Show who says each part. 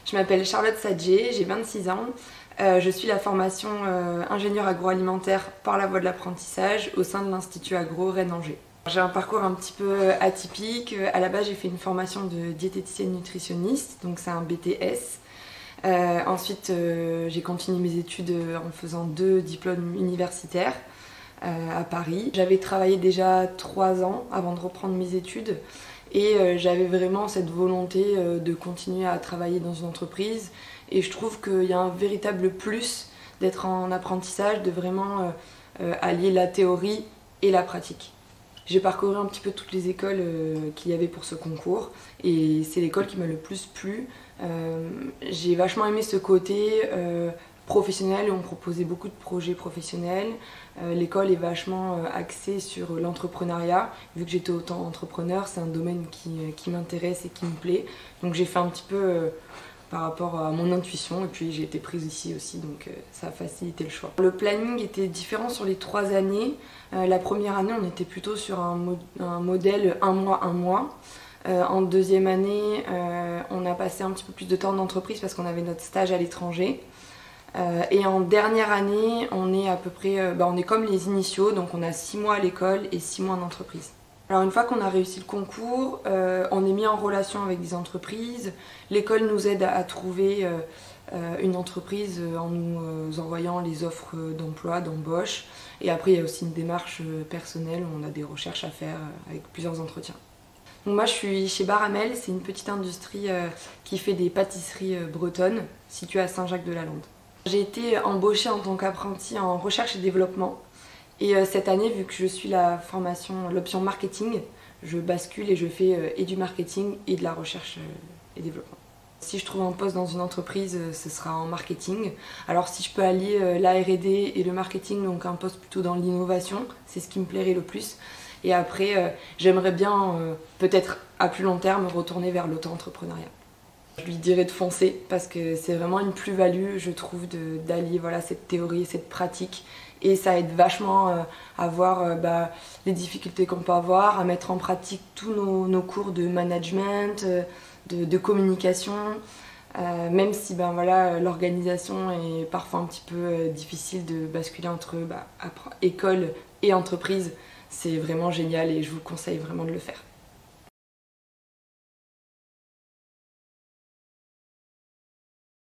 Speaker 1: Je m'appelle Charlotte Sadje, j'ai 26 ans. Je suis la formation ingénieur agroalimentaire par la voie de l'apprentissage au sein de l'Institut Agro Rennes-Angers. J'ai un parcours un petit peu atypique. À la base, j'ai fait une formation de diététicienne nutritionniste, donc c'est un BTS. Ensuite, j'ai continué mes études en faisant 2 diplômes universitaires à Paris. J'avais travaillé déjà 3 ans avant de reprendre mes études et j'avais vraiment cette volonté de continuer à travailler dans une entreprise. Et je trouve qu'il y a un véritable plus d'être en apprentissage, de vraiment allier la théorie et la pratique. J'ai parcouru un petit peu toutes les écoles qu'il y avait pour ce concours et c'est l'école qui m'a le plus plu. J'ai vachement aimé ce côté professionnel où on proposait beaucoup de projets professionnels. L'école est vachement axée sur l'entrepreneuriat. Vu que j'étais autant entrepreneur, c'est un domaine qui m'intéresse et qui me plaît. Donc j'ai fait un petit peu par rapport à mon intuition et puis j'ai été prise ici aussi, donc ça a facilité le choix. Le planning était différent sur les 3 années. La première année, on était plutôt sur un modèle 1 mois, 1 mois. En deuxième année, on a passé un petit peu plus de temps en entreprise parce qu'on avait notre stage à l'étranger. Et en dernière année, on est à peu près, on est comme les initiaux, donc on a 6 mois à l'école et 6 mois en entreprise. Alors une fois qu'on a réussi le concours, on est mis en relation avec des entreprises. L'école nous aide à trouver une entreprise en nous envoyant les offres d'emploi, d'embauche. Et après, il y a aussi une démarche personnelle où on a des recherches à faire avec plusieurs entretiens. Donc moi, je suis chez Baramel, c'est une petite industrie qui fait des pâtisseries bretonnes située à Saint-Jacques-de-la-Lande. J'ai été embauchée en tant qu'apprentie en recherche et développement. Et cette année, vu que je suis l'option marketing, je bascule et je fais et du marketing et de la recherche et développement. Si je trouve un poste dans une entreprise, ce sera en marketing. Alors si je peux allier la R&D et le marketing, donc un poste plutôt dans l'innovation, c'est ce qui me plairait le plus. Et après, j'aimerais bien, peut-être à plus long terme, retourner vers l'auto-entrepreneuriat. Je lui dirais de foncer parce que c'est vraiment une plus-value, je trouve, d'allier cette théorie et cette pratique. Et ça aide vachement à voir les difficultés qu'on peut avoir, à mettre en pratique tous nos cours de management, de communication. Même si l'organisation est parfois un petit peu difficile de basculer entre école et entreprise, c'est vraiment génial et je vous conseille vraiment de le faire.